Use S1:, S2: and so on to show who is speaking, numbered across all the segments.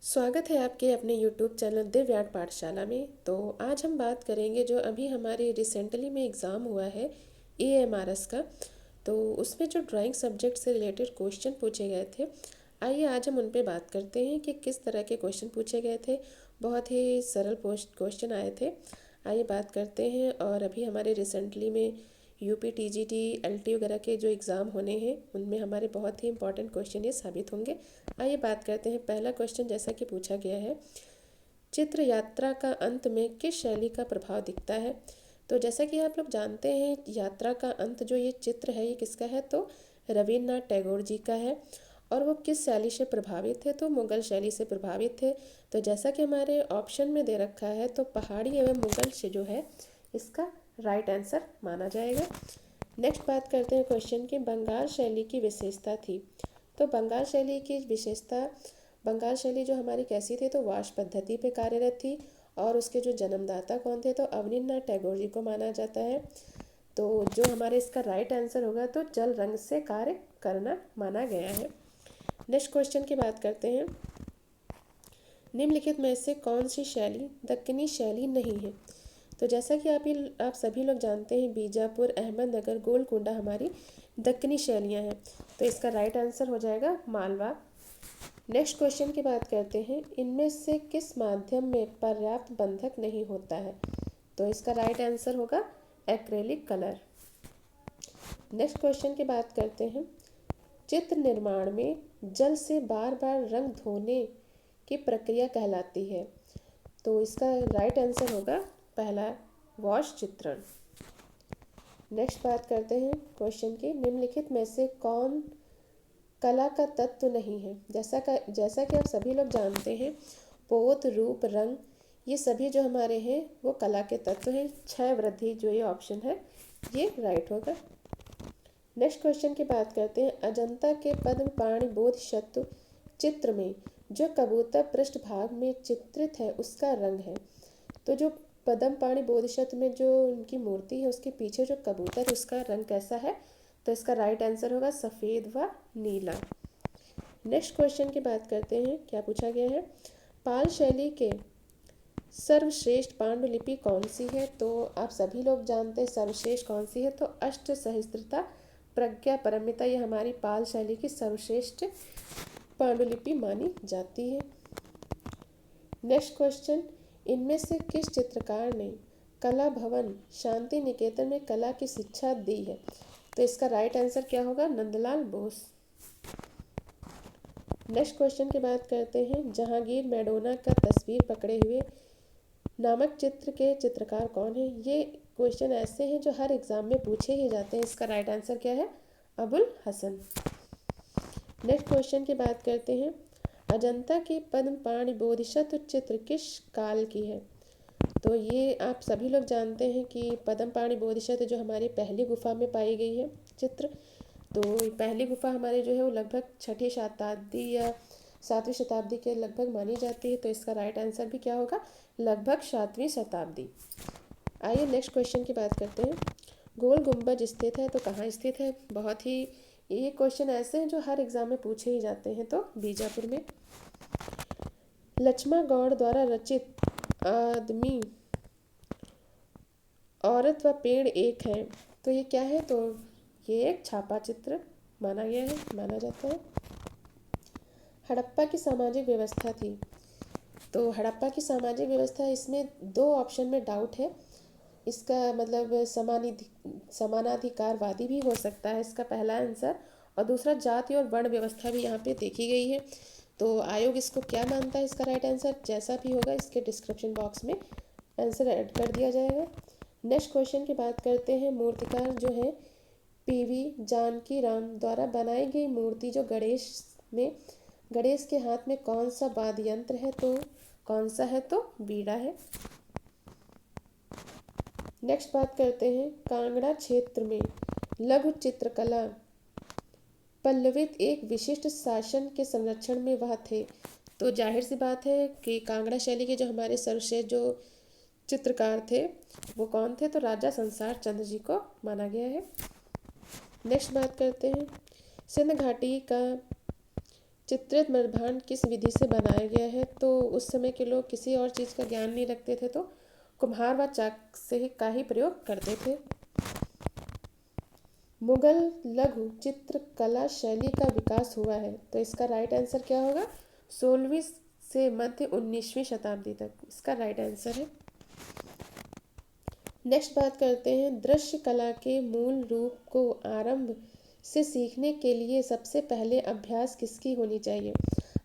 S1: स्वागत है आपके अपने YouTube चैनल दिव्याट पाठशाला में। तो आज हम बात करेंगे जो अभी हमारे रिसेंटली में एग्ज़ाम हुआ है AMRS का। तो उसमें जो ड्राइंग सब्जेक्ट से रिलेटेड क्वेश्चन पूछे गए थे, आइए आज हम उन पे बात करते हैं कि किस तरह के क्वेश्चन पूछे गए थे। बहुत ही सरल क्वेश्चन आए थे। आइए बात करते हैं। और अभी हमारे रिसेंटली में UP TGT LT वगैरह के जो एग्ज़ाम होने हैं उनमें हमारे बहुत ही इंपॉर्टेंट क्वेश्चन ये साबित होंगे। आइए बात करते हैं। पहला क्वेश्चन जैसा कि पूछा गया है, चित्र यात्रा का अंत में किस शैली का प्रभाव दिखता है। तो जैसा कि आप लोग जानते हैं, यात्रा का अंत जो ये चित्र है ये किसका है, तो रविन्द्रनाथ टैगोर जी का है। और वो किस शैली से प्रभावित थे, तो मुगल शैली से प्रभावित थे। तो जैसा कि हमारे ऑप्शन में दे रखा है, तो पहाड़ी एवं मुगल से जो है इसका राइट आंसर माना जाएगा। नेक्स्ट बात करते हैं क्वेश्चन की, बंगाल शैली की विशेषता थी। तो बंगाल शैली की विशेषता, बंगाल शैली जो हमारी कैसी थी, तो वाश पद्धति पे कार्यरत थी। और उसके जो जन्मदाता कौन थे, तो अवनींद्रनाथ टैगोर जी को माना जाता है। तो जो हमारे इसका राइट आंसर होगा, तो जल रंग से कार्य करना माना गया है। नेक्स्ट क्वेश्चन की बात करते हैं, निम्नलिखित में से कौन सी शैली दक्कनी शैली नहीं है। तो जैसा कि आप सभी लोग जानते हैं, बीजापुर, अहमदनगर, गोलकुंडा हमारी दक्कनी शैलियाँ हैं। तो इसका राइट आंसर हो जाएगा मालवा। नेक्स्ट क्वेश्चन की बात करते हैं, इनमें से किस माध्यम में पर्याप्त बंधक नहीं होता है। तो इसका राइट आंसर होगा एक्रेलिक कलर। नेक्स्ट क्वेश्चन की बात करते हैं, चित्र निर्माण में जल से बार बार रंग धोने की प्रक्रिया कहलाती है। तो इसका राइट आंसर होगा पहला, वॉश चित्रण। नेक्स्ट बात करते हैं क्वेश्चन की, निम्नलिखित में से कौन कला का तत्व नहीं है। जैसा कि आप सभी लोग जानते हैं, पोत, रूप, रंग ये सभी जो हमारे हैं वो कला के तत्व हैं। क्षय वृद्धि जो ये ऑप्शन है ये राइट होगा। नेक्स्ट क्वेश्चन की बात करते हैं, अजंता के पद्म पाणि बोधिसत्व चित्र में जो कबूतर पृष्ठभाग में चित्रित है उसका रंग है। तो जो पद्म पाणि बोधिसत्व में जो उनकी मूर्ति है उसके पीछे जो कबूतर है उसका रंग कैसा है, तो इसका राइट आंसर होगा सफ़ेद व नीला। नेक्स्ट क्वेश्चन की बात करते हैं, क्या पूछा गया है, पाल शैली के सर्वश्रेष्ठ पांडुलिपि कौन सी है। तो आप सभी लोग जानते हैं सर्वश्रेष्ठ कौन सी है, तो अष्ट सहस्त्रता प्रज्ञा परमिता ये हमारी पाल शैली की सर्वश्रेष्ठ पांडुलिपि मानी जाती है। नेक्स्ट क्वेश्चन, इनमें से किस चित्रकार ने कला भवन शांति निकेतन में कला की शिक्षा दी है। तो इसका राइट आंसर क्या होगा, नंदलाल बोस। नेक्स्ट क्वेश्चन की बात करते हैं, जहांगीर मैडोना का तस्वीर पकड़े हुए नामक चित्र के चित्रकार कौन है। ये क्वेश्चन ऐसे हैं जो हर एग्जाम में पूछे ही जाते हैं। इसका राइट आंसर क्या है, अबुल हसन। नेक्स्ट क्वेश्चन की बात करते हैं, अजंता की पद्म पाणि बोधिसत्व चित्र किस काल की है। तो ये आप सभी लोग जानते हैं कि पद्म पाणि बोधिसत्व जो हमारी पहली गुफा में पाई गई है चित्र, तो पहली गुफा हमारे जो है वो लगभग 6ठी शताब्दी या 7वीं शताब्दी के लगभग मानी जाती है। तो इसका राइट आंसर भी क्या होगा, लगभग 7वीं शताब्दी। आइए नेक्स्ट क्वेश्चन की बात करते हैं, गोल गुंबज स्थित है तो कहाँ स्थित है। बहुत ही ये क्वेश्चन ऐसे हैं जो हर एग्जाम में पूछे ही जाते हैं। तो बीजापुर में। लक्ष्मा गौड़ द्वारा रचित आदमी, औरत व पेड़ एक है, तो ये क्या है, तो ये एक छापा चित्र माना जाता है। हड़प्पा की सामाजिक व्यवस्था थी। तो हड़प्पा की सामाजिक व्यवस्था, इसमें दो ऑप्शन में डाउट है। इसका मतलब समानाधिकारवादी भी हो सकता है इसका पहला आंसर, और दूसरा जाति और वर्ण व्यवस्था भी यहाँ पे देखी गई है। तो आयोग इसको क्या मानता है, इसका राइट आंसर जैसा भी होगा इसके डिस्क्रिप्शन बॉक्स में आंसर ऐड कर दिया जाएगा। नेक्स्ट क्वेश्चन की बात करते हैं, मूर्तिकार जो है PV जानकी राम द्वारा बनाई गई मूर्ति जो गणेश के हाथ में कौन सा वाद्य यंत्र है, तो कौन सा है, तो बीड़ा है। नेक्स्ट बात करते हैं, कांगड़ा क्षेत्र में लघु चित्रकला पल्लवित एक विशिष्ट शासन के संरक्षण में वह थे। तो जाहिर सी बात है कि कांगड़ा शैली के जो हमारे सर्वश्रेष्ठ जो चित्रकार थे वो कौन थे, तो राजा संसार चंद्र जी को माना गया है। नेक्स्ट बात करते हैं, सिंध घाटी का चित्रित मृदभांड किस विधि से बनाया गया है? तो उस समय के लोग किसी और चीज़ का ज्ञान नहीं रखते थे, तो कुम्हार व चाक से ही का ही प्रयोग करते थे। मुगल लघु चित्रकला शैली का विकास हुआ है, तो इसका राइट आंसर क्या होगा? 16वीं से मध्य 19वीं शताब्दी तक इसका राइट आंसर है। नेक्स्ट बात करते हैं, दृश्य कला के मूल रूप को आरंभ से सीखने के लिए सबसे पहले अभ्यास किसकी होनी चाहिए?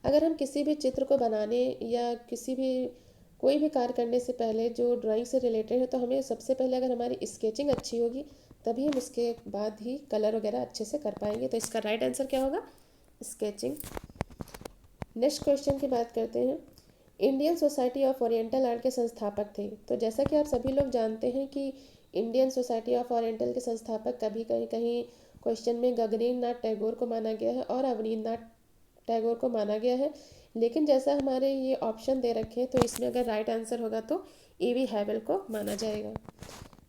S1: अगर हम किसी भी चित्र को बनाने या किसी भी कोई भी कार्य करने से पहले जो ड्राइंग से रिलेटेड है, तो हमें सबसे पहले अगर हमारी स्केचिंग अच्छी होगी तभी हम उसके बाद ही कलर वगैरह अच्छे से कर पाएंगे। तो इसका राइट आंसर क्या होगा? स्केचिंग। नेक्स्ट क्वेश्चन की बात करते हैं, Indian society of oriental art के संस्थापक थे। तो जैसा कि आप सभी लोग जानते हैं कि इंडियन सोसाइटी ऑफ ओरिएंटल के संस्थापक कभी कहीं कहीं क्वेश्चन में गगनेन्द्र नाथ टैगोर को माना गया है और अवनींद्र नाथ टैगोर को माना गया है, लेकिन जैसा हमारे ये ऑप्शन दे रखे हैं तो इसमें अगर राइट आंसर होगा तो E.V. हैवेल को माना जाएगा।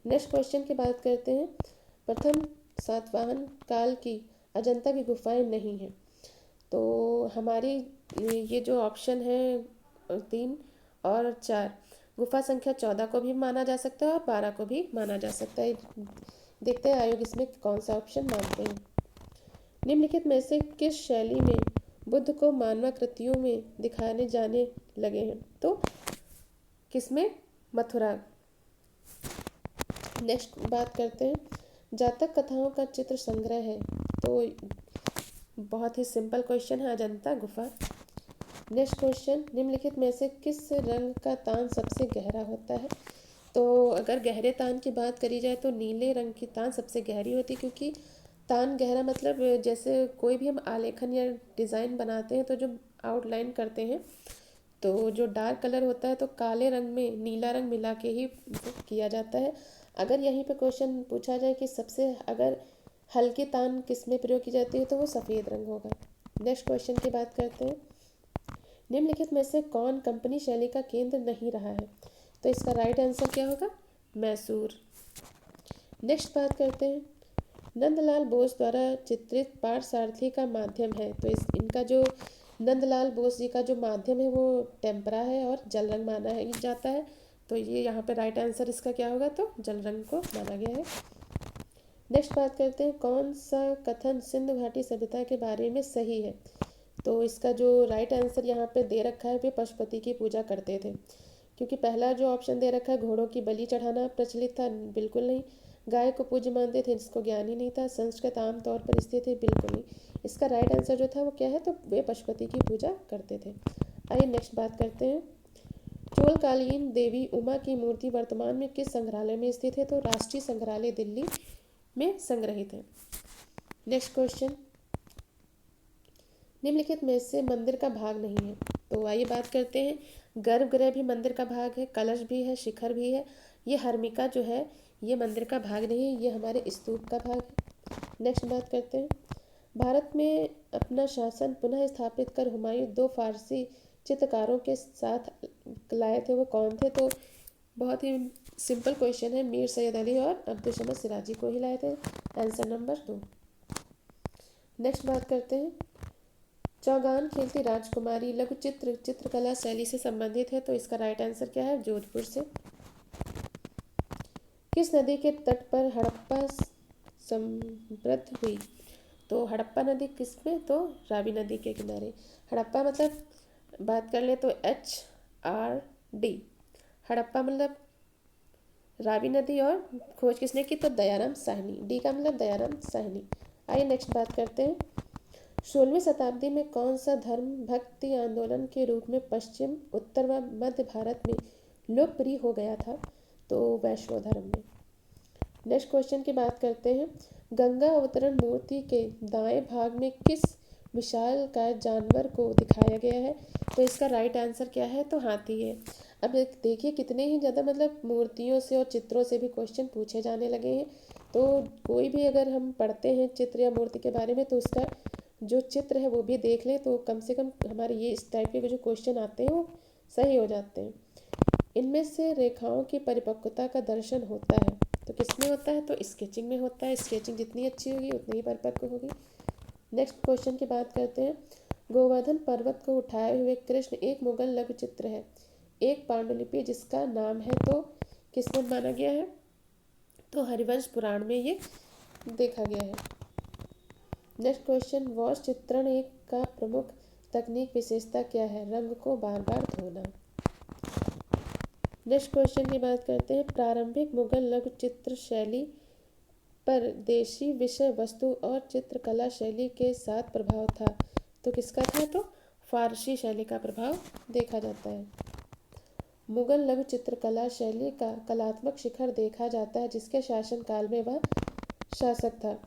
S1: नेक्स्ट क्वेश्चन की बात करते हैं, प्रथम सातवाहन काल की अजंता की गुफाएं नहीं हैं। तो हमारी ये जो ऑप्शन है 3 और 4, गुफा संख्या 14 को भी माना जा सकता है और 12 को भी माना जा सकता है। देखते हैं आयोग इसमें कौन सा ऑप्शन मानते हैं। निम्नलिखित में से किस शैली में बुद्ध को मानवाकृतियों में दिखाने जाने लगे हैं? तो किसमें? मथुरा। नेक्स्ट बात करते हैं, जातक कथाओं का चित्र संग्रह है। तो बहुत ही सिंपल क्वेश्चन है, अजंता गुफा। नेक्स्ट क्वेश्चन, निम्नलिखित में से किस रंग का तान सबसे गहरा होता है? तो अगर गहरे तान की बात करी जाए तो नीले रंग की तान सबसे गहरी होती है, क्योंकि तान गहरा मतलब जैसे कोई भी हम आलेखन या डिज़ाइन बनाते हैं तो जो आउटलाइन करते हैं तो जो डार्क कलर होता है तो काले रंग में नीला रंग मिला के ही किया जाता है। अगर यहीं पे क्वेश्चन पूछा जाए कि सबसे अगर हल्की तान किस में प्रयोग की जाती है तो वो सफ़ेद रंग होगा। नेक्स्ट क्वेश्चन की बात करते हैं, निम्नलिखित में से कौन कंपनी शैली का केंद्र नहीं रहा है? तो इसका राइट आंसर क्या होगा? मैसूर। नेक्स्ट बात करते हैं, नंदलाल बोस द्वारा चित्रित पाठसारथी का माध्यम है। तो इनका जो नंदलाल बोस जी का जो माध्यम है वो टेम्परा है और जल रंग माना जाता है। तो ये यहाँ पे राइट आंसर इसका क्या होगा? तो जल रंग को माना गया है। नेक्स्ट बात करते हैं, कौन सा कथन सिंधु घाटी सभ्यता के बारे में सही है? तो इसका जो राइट आंसर यहाँ पे दे रखा है, वे पशुपति की पूजा करते थे। क्योंकि पहला जो ऑप्शन दे रखा है घोड़ों की बलि चढ़ाना प्रचलित था, बिल्कुल नहीं। गाय को पूज्य मानते थे, जिसको ज्ञान ही नहीं था। संस्कृत आम तौर पर स्थित है, बिल्कुल नहीं। इसका राइट आंसर जो था वो क्या है? तो वे पशुपति की पूजा करते थे। आइए नेक्स्ट बात करते हैं, चोलकालीन देवी उमा की मूर्ति वर्तमान में किस संग्रहालय में स्थित है? तो राष्ट्रीय संग्रहालय दिल्ली में संग्रहित है। नेक्स्ट क्वेश्चन, निम्नलिखित में से मंदिर का भाग नहीं है। तो आइए बात करते हैं, गर्भगृह भी मंदिर का भाग है, कलश भी है, शिखर भी है। ये हर्मिका जो है ये मंदिर का भाग नहीं है, ये हमारे स्तूप का भाग है। नेक्स्ट बात करते हैं, भारत में अपना शासन पुनः स्थापित कर हुमायूं 2 फारसी चित्रकारों के साथ लाए थे, वो कौन थे? तो बहुत ही सिंपल क्वेश्चन है, मीर सैयद अली और अब्दुल समद सिराजी को ही लाए थे। Answer number 2। नेक्स्ट बात करते हैं, चौगान खेलती राजकुमारी लघु चित्रकला शैली से संबंधित है। तो इसका राइट आंसर क्या है? जोधपुर से। किस नदी के तट पर हड़प्पा समृद्ध हुई? तो हड़प्पा नदी किस में? तो रावी नदी के किनारे। हड़प्पा मतलब बात कर ले तो HRD, हड़प्पा मतलब रावी नदी, और खोज किसने की? तो दयाराम साहनी। डी का मतलब दयाराम साहनी। आइए नेक्स्ट बात करते हैं, 16वीं शताब्दी में कौन सा धर्म भक्ति आंदोलन के रूप में पश्चिम, उत्तर व मध्य भारत में लोकप्रिय हो गया था? तो वैष्णव धर्म में। नेक्स्ट क्वेश्चन की बात करते हैं, गंगा अवतरण मूर्ति के दाएं भाग में किस विशालकाय जानवर को दिखाया गया है? तो इसका राइट आंसर क्या है? तो हाथी है। अब देखिए कितने ही ज़्यादा मतलब मूर्तियों से और चित्रों से भी क्वेश्चन पूछे जाने लगे हैं। तो कोई भी अगर हम पढ़ते हैं चित्र या मूर्ति के बारे में तो उसका जो चित्र है वो भी देख लें, तो कम से कम हमारे ये इस टाइप के जो क्वेश्चन आते हैं वो सही हो जाते हैं। इनमें से रेखाओं की परिपक्वता का दर्शन होता है, तो किसमें होता है? तो स्केचिंग में होता है। स्केचिंग जितनी अच्छी होगी उतनी ही परिपक्व होगी। नेक्स्ट क्वेश्चन की बात करते हैं, गोवर्धन पर्वत को उठाए हुए कृष्ण एक मुगल लघु चित्र है, एक पांडुलिपि जिसका नाम है, तो किसमें माना गया है? तो हरिवंश पुराण में ये देखा गया है। नेक्स्ट क्वेश्चन, वॉश चित्रण एक का प्रमुख तकनीक विशेषता क्या है? रंग को बार बार धोना। नेक्स्ट क्वेश्चन की बात करते हैं, प्रारंभिक मुगल लघु चित्र शैली पर देशी विषय वस्तु और चित्रकला शैली के साथ प्रभाव था, तो किसका था? तो फारसी शैली का प्रभाव देखा जाता है। मुगल लघु चित्रकला शैली का कलात्मक शिखर देखा जाता है जिसके शासनकाल में वह शासक था।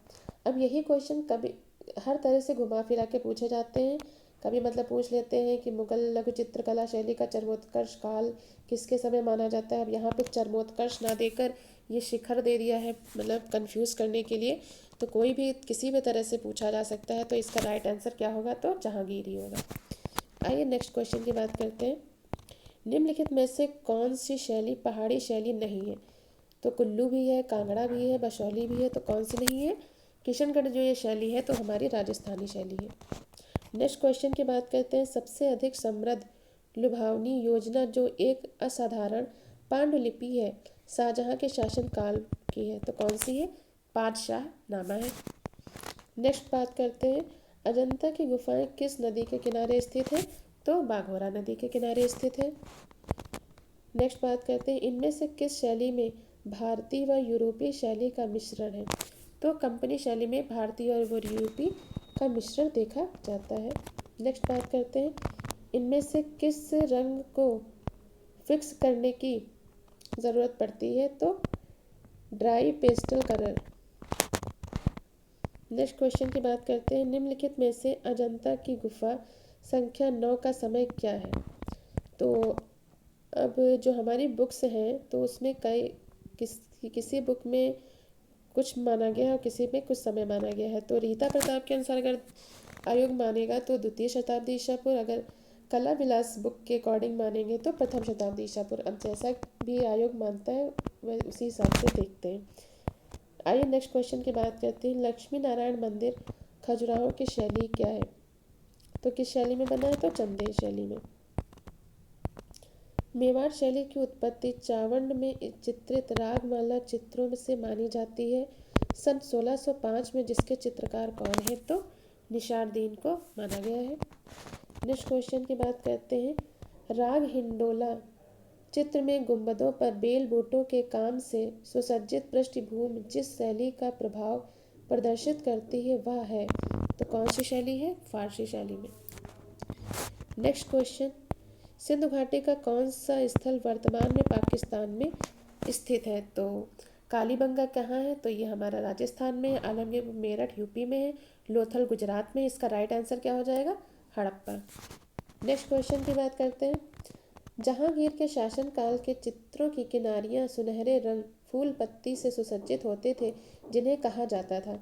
S1: अब यही क्वेश्चन कभी हर तरह से घुमा फिरा के पूछे जाते हैं। कभी मतलब पूछ लेते हैं कि मुगल लघु चित्रकला शैली का चरमोत्कर्ष काल किसके समय माना जाता है। अब यहाँ पे चरमोत्कर्ष ना देकर ये शिखर दे दिया है, मतलब कंफ्यूज करने के लिए, तो कोई भी किसी भी तरह से पूछा जा सकता है। तो इसका राइट आंसर क्या होगा? तो जहांगीर ही होगा। आइए नेक्स्ट क्वेश्चन की बात करते हैं, निम्नलिखित में से कौन सी शैली पहाड़ी शैली नहीं है? तो कुल्लू भी है, कांगड़ा भी है, बसौली भी है, तो कौन सी नहीं है? किशनगढ़ जो ये शैली है तो हमारी राजस्थानी शैली है। नेक्स्ट क्वेश्चन की बात करते हैं, सबसे अधिक समृद्ध लुभावनी योजना जो एक असाधारण पांडुलिपि है, शाहजहां के शासनकाल की है, तो कौन सी है? पातशाह नामा है। नेक्स्ट बात करते हैं, अजंता की गुफाएं किस नदी के किनारे स्थित है? तो बाघोरा नदी के किनारे स्थित है। नेक्स्ट बात करते हैं, इनमें से किस शैली में भारतीय व यूरोपीय शैली का मिश्रण है? तो कंपनी शैली में भारतीय और यूरोपीय का मिश्रण देखा जाता है। नेक्स्ट बात करते हैं, इनमें से किस रंग को फिक्स करने की ज़रूरत पड़ती है? तो dry pastel colour. Next question की बात करते हैं, निम्नलिखित में से अजंता की गुफा संख्या 9 का समय क्या है? तो अब जो हमारी बुक्स हैं तो उसमें किसी बुक में कुछ माना गया है और किसी में कुछ समय माना गया है। तो रीता प्रताप के अनुसार अगर आयोग मानेगा तो द्वितीय शताब्दी ईसा पूर्व, अगर कला विलास बुक के अकॉर्डिंग मानेंगे तो प्रथम शताब्दी ईसा पूर्व। अब जैसा भी आयोग मानता है वह उसी हिसाब से देखते हैं। आइए नेक्स्ट क्वेश्चन की बात करते हैं, लक्ष्मी नारायण मंदिर खजुराहो की शैली क्या है? तो किस शैली में बना है? तो चंदेल शैली में। मेवाड़ शैली की उत्पत्ति चावंड में चित्रित रागमाला चित्रों से मानी जाती है सन 1605 में, जिसके चित्रकार कौन है? तो निशारदीन को माना गया है। नेक्स्ट क्वेश्चन की बात करते हैं, राग हिंडोला चित्र में गुंबदों पर बेल बूटों के काम से सुसज्जित पृष्ठभूमि जिस शैली का प्रभाव प्रदर्शित करती है वह है, तो कौन सी शैली है? फारसी शैली में। नेक्स्ट क्वेश्चन, सिंधु घाटी का कौन सा स्थल वर्तमान में पाकिस्तान में स्थित है? तो कालीबंगा कहाँ है? तो ये हमारा राजस्थान में है, आलमगीर मेरठ यूपी में है, लोथल गुजरात में। इसका राइट आंसर क्या हो जाएगा? हड़प्पा। नेक्स्ट क्वेश्चन की बात करते हैं, जहांगीर के शासनकाल के चित्रों की किनारियाँ सुनहरे रंग फूल पत्ती से सुसज्जित होते थे जिन्हें कहा जाता था,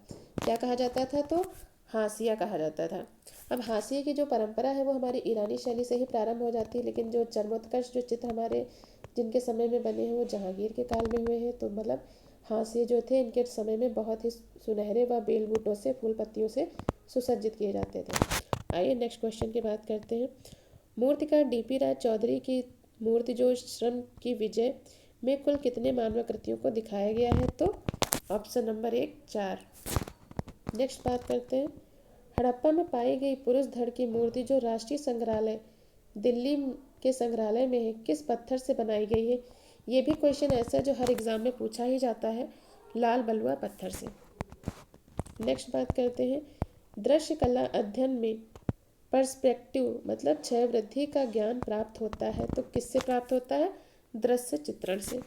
S1: क्या कहा जाता था? तो हाशिया कहा जाता था। अब हाशिए की जो परंपरा है वो हमारी ईरानी शैली से ही प्रारंभ हो जाती है, लेकिन जो चरमोत्कर्ष जो चित्र हमारे जिनके समय में बने हैं वो जहांगीर के काल में हुए हैं। तो मतलब हाशिए जो थे इनके समय में बहुत ही सुनहरे व बेल बूटों से फूल पत्तियों से सुसज्जित किए जाते थे। आइए नेक्स्ट क्वेश्चन की बात करते हैं, मूर्तिकार डीपी राय चौधरी की मूर्ति जो श्रम की विजय में कुल कितने मानवाकृतियों को दिखाया गया है? तो ऑप्शन नंबर 1 4। नेक्स्ट बात करते हैं, हड़प्पा में पाई गई पुरुष धड़ की मूर्ति जो राष्ट्रीय संग्रहालय दिल्ली के संग्रहालय में है किस पत्थर से बनाई गई है? ये भी क्वेश्चन ऐसा है जो हर एग्जाम में पूछा ही जाता है, लाल बलुआ पत्थर से। नेक्स्ट बात करते हैं, दृश्य कला अध्ययन में पर्सपेक्टिव मतलब क्षय वृद्धि का ज्ञान प्राप्त होता है, तो किससे प्राप्त होता है? दृश्य चित्रण से।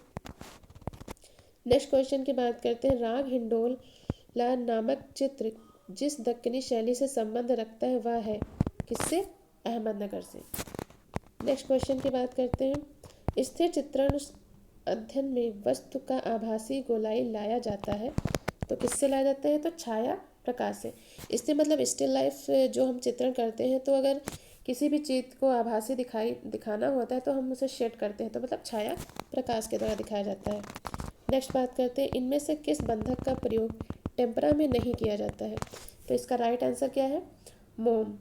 S1: नेक्स्ट क्वेश्चन की बात करते हैं, राग हिंडोला नामक चित्र जिस दक्कनी शैली से संबंध रखता है वह है किससे? अहमदनगर से। नेक्स्ट क्वेश्चन की बात करते हैं, स्थिर चित्रण अध्ययन में वस्तु का आभासी गोलाई लाया जाता है, तो किससे लाया जाता है? तो छाया प्रकाश से। इससे मतलब स्टिल लाइफ जो हम चित्रण करते हैं तो अगर किसी भी चीज़ को आभासी दिखाना होता है तो हम उसे शेड करते हैं, तो मतलब छाया प्रकाश के द्वारा दिखाया जाता है। नेक्स्ट बात करते हैं, इनमें से किस बंधक का प्रयोग टेम्परा में नहीं किया जाता है? तो इसका राइट आंसर क्या है? मोम।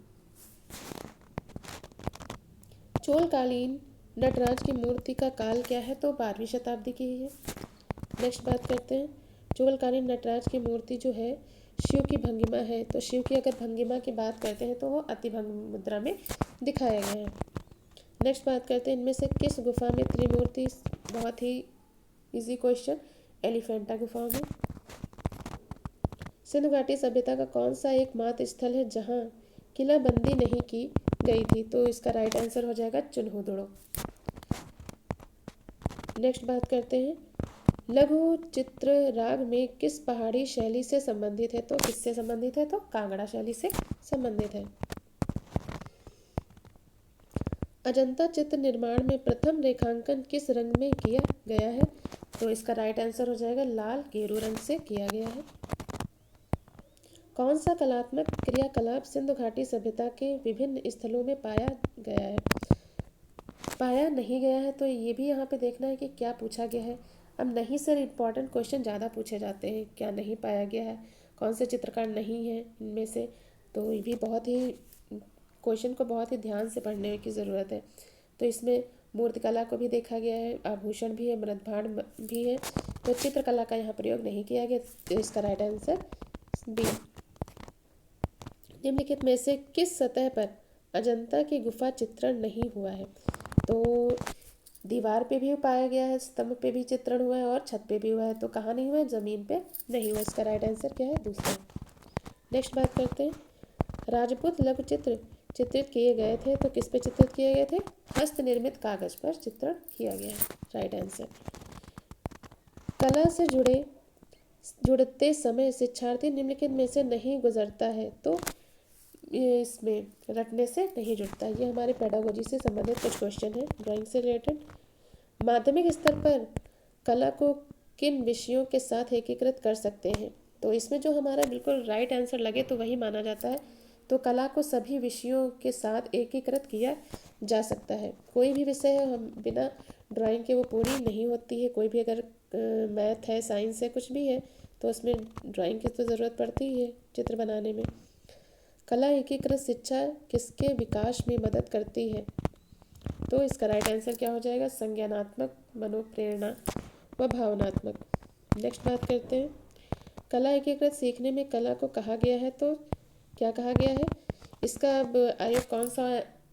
S1: चोलकालीन नटराज की मूर्ति का काल क्या है? तो 12वीं शताब्दी की ही है। नेक्स्ट बात करते हैं, चोलकालीन नटराज की मूर्ति जो है शिव की भंगिमा है। तो शिव की अगर भंगिमा की बात करते हैं तो वो अतिभंग मुद्रा में दिखाया गया है। नेक्स्ट बात करते हैं, इनमें से किस गुफा में त्रिमूर्ति? बहुत ही इजी क्वेश्चन, एलिफेंटा गुफा में। सिंधु घाटी सभ्यता का कौन सा एकमात्र स्थल है जहाँ किलाबंदी नहीं की गई थी? तो इसका राइट आंसर हो जाएगा चुनहुदड़ो। नेक्स्ट बात करते हैं, लघु चित्र राग में किस पहाड़ी शैली से संबंधित है? तो किससे संबंधित है? तो कांगड़ा शैली से संबंधित है। अजंता चित्र निर्माण में प्रथम रेखांकन किस रंग में किया गया है? तो इसका राइट आंसर हो जाएगा लाल गेरू रंग से किया गया है। कौन सा कलात्मक क्रियाकलाप सिंधु घाटी सभ्यता के विभिन्न स्थलों में पाया गया है? पाया नहीं गया है, तो ये भी यहाँ पे देखना है कि क्या पूछा गया है। अब नहीं से इम्पॉर्टेंट क्वेश्चन ज़्यादा पूछे जाते हैं, क्या नहीं पाया गया है, कौन से चित्रकार नहीं है इनमें से। तो ये भी बहुत ही क्वेश्चन को बहुत ही ध्यान से पढ़ने की ज़रूरत है। तो इसमें मूर्तिकला को भी देखा गया है, आभूषण भी है, मृदभांड भी है, तो चित्रकला का यहाँ प्रयोग नहीं किया गया। तो इसका राइट आंसर बी। निम्नलिखित में से किस सतह पर अजंता की गुफा चित्रण नहीं हुआ है? तो दीवार पे भी पाया गया है, स्तंभ पे भी चित्रण हुआ है और छत पे भी हुआ है। तो कहाँ नहीं हुआ है? ज़मीन पे नहीं हुआ। इसका राइट आंसर क्या है? दूसरा। नेक्स्ट बात करते हैं, राजपूत लघु चित्र चित्रित किए गए थे, तो किस पे चित्रित किए गए थे? हस्त निर्मित कागज पर चित्रण किया गया है। Right answer. कला से जुड़ते समय शिक्षार्थी निम्नलिखित में से नहीं गुजरता है, तो ये इसमें रटने से नहीं जुड़ता। ये हमारे पेडागोजी से संबंधित कुछ क्वेश्चन है, ड्राइंग से रिलेटेड। माध्यमिक स्तर पर कला को किन विषयों के साथ एकीकृत कर सकते हैं? तो इसमें जो हमारा बिल्कुल राइट आंसर लगे तो वही माना जाता है। तो कला को सभी विषयों के साथ एकीकृत किया जा सकता है। कोई भी विषय है, हम बिना ड्राइंग के वो पूरी नहीं होती है। कोई भी अगर मैथ है, साइंस है, कुछ भी है, तो उसमें ड्राइंग की तो ज़रूरत पड़ती ही है चित्र बनाने में। कला एकीकृत शिक्षा किसके विकास में मदद करती है? तो इसका राइट आंसर क्या हो जाएगा? संज्ञानात्मक, मनोप्रेरणा व भावनात्मक। नेक्स्ट बात करते हैं, कला एकीकृत सीखने में कला को कहा गया है, तो क्या कहा गया है? इसका अब आयोग कौन सा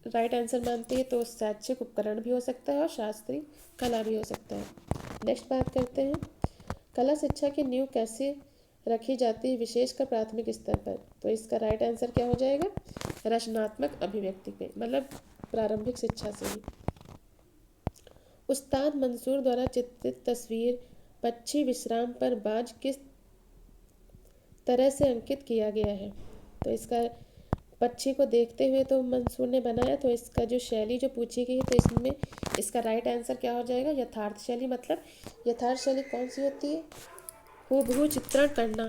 S1: राइट आंसर मानती है? तो शैक्षिक उपकरण भी हो सकता है और शास्त्रीय कला भी हो सकता है। नेक्स्ट बात करते हैं, कला शिक्षा की नींव कैसे रखी जाती है विशेषकर प्राथमिक स्तर पर? तो इसका राइट आंसर क्या हो जाएगा? रचनात्मक अभिव्यक्ति पे, मतलब प्रारंभिक शिक्षा से ही। उस्ताद मंसूर द्वारा चित्रित तस्वीर पक्षी विश्राम पर बाज किस तरह से अंकित किया गया है? तो इसका पक्षी को देखते हुए तो मंसूर ने बनाया, तो इसका जो शैली जो पूछी गई है, तो इसमें इसका राइट आंसर क्या हो जाएगा? यथार्थ शैली। मतलब यथार्थ शैली कौन सी होती है? हूबहू चित्रण करना।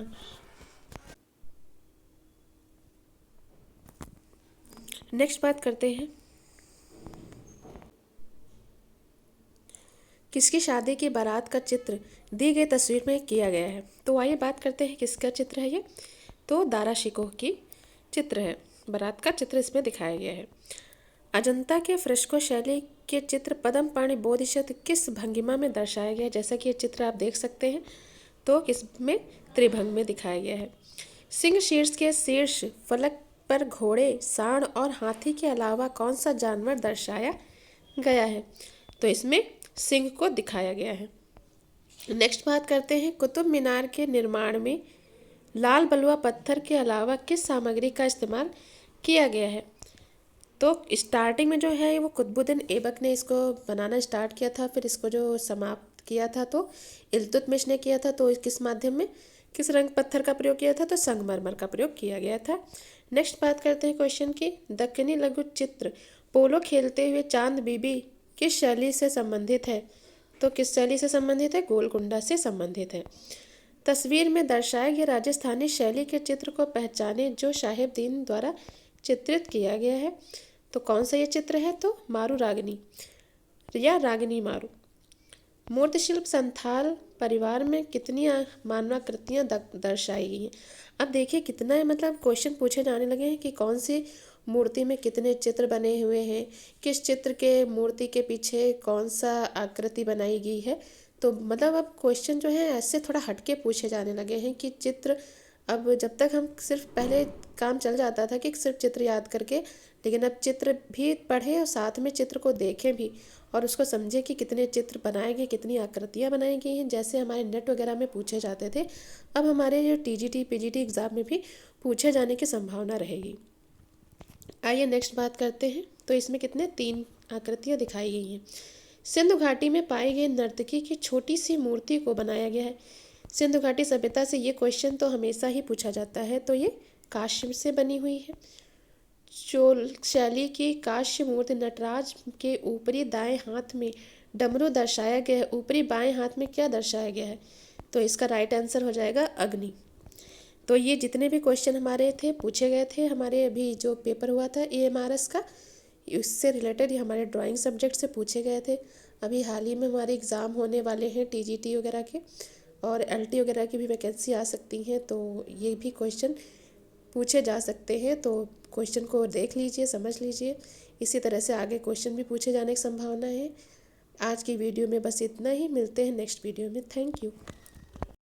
S1: नेक्स्ट बात करते हैं, किसकी शादी की बारात का चित्र दी गई तस्वीर में किया गया है? तो आइए बात करते हैं किसका चित्र है ये। तो दारा शिकोह की चित्र है, बारात का चित्र इसमें दिखाया गया है। अजंता के फ्रेस्को शैली के चित्र पद्म पाणि बोधिसत्व किस भंगिमा में दर्शाया गया है? जैसा कि ये चित्र आप देख सकते हैं, तो किसमें? त्रिभंग में दिखाया गया है। सिंह शीर्ष के शीर्ष फलक पर घोड़े, सांड और हाथी के अलावा कौन सा जानवर दर्शाया गया है? तो इसमें सिंह को दिखाया गया है। नेक्स्ट बात करते हैं, कुतुब मीनार के निर्माण में लाल बलुआ पत्थर के अलावा किस सामग्री का इस्तेमाल किया गया है? तो स्टार्टिंग में जो है वो कुतुबुद्दीन ऐबक ने इसको बनाना स्टार्ट किया था, फिर इसको जो समाप्त किया था तो इल्तुतमिश ने किया था। तो किस माध्यम में, किस रंग पत्थर का प्रयोग किया था? तो संगमरमर का प्रयोग किया गया था। नेक्स्ट बात करते हैं क्वेश्चन की, दक्कनी लघु चित्र पोलो खेलते हुए चांद बीबी किस शैली से संबंधित है? तो किस शैली से संबंधित है? गोलकुंडा से संबंधित है। तस्वीर में दर्शाए गए राजस्थानी शैली के चित्र को पहचाने जो साहेबदीन द्वारा चित्रित किया गया है। तो कौन सा ये चित्र है? तो मारू रागनी या रागनी मारू। मूर्तिशिल्प संथाल परिवार में कितनी मानवाकृतियाँ दर्शाई गई हैं? अब देखिए कितना है, मतलब क्वेश्चन पूछे जाने लगे हैं कि कौन सी मूर्ति में कितने चित्र बने हुए हैं, किस चित्र के मूर्ति के पीछे कौन सा आकृति बनाई गई है। तो मतलब अब क्वेश्चन जो है ऐसे थोड़ा हटके पूछे जाने लगे हैं कि चित्र, अब जब तक हम सिर्फ पहले काम चल जाता था कि सिर्फ चित्र याद करके, लेकिन अब चित्र भी पढ़ें और साथ में चित्र को देखें भी और उसको समझें कि कितने चित्र बनाए गए, कितनी आकृतियाँ बनाई गई हैं, जैसे हमारे नेट वगैरह में पूछे जाते थे। अब हमारे जो टीजीटी पीजीटी एग्ज़ाम में भी पूछे जाने की संभावना रहेगी। आइए नेक्स्ट बात करते हैं। तो इसमें कितने 3 आकृतियाँ दिखाई गई हैं। सिंधु घाटी में पाई गई नर्तकी की छोटी सी मूर्ति को बनाया गया है। सिंधु घाटी सभ्यता से ये क्वेश्चन तो हमेशा ही पूछा जाता है, तो ये काष्य से बनी हुई है। चोल शैली की काष्य मूर्ति नटराज के ऊपरी दाएं हाथ में डमरू दर्शाया गया है। ऊपरी बाएं हाथ में क्या दर्शाया गया है? तो इसका राइट आंसर हो जाएगा अग्नि। तो ये जितने भी क्वेश्चन हमारे थे पूछे गए थे, हमारे अभी जो पेपर हुआ था AMRS का, उससे रिलेटेड ये हमारे ड्राइंग सब्जेक्ट से पूछे गए थे। अभी हाल ही में हमारे एग्ज़ाम होने वाले हैं TGT वगैरह के, और LT वगैरह की भी वैकेंसी आ सकती हैं, तो ये भी क्वेश्चन पूछे जा सकते हैं। तो क्वेश्चन को देख लीजिए, समझ लीजिए। इसी तरह से आगे क्वेश्चन भी पूछे जाने की संभावना है। आज की वीडियो में बस इतना ही, मिलते हैं नेक्स्ट वीडियो में। Thank you.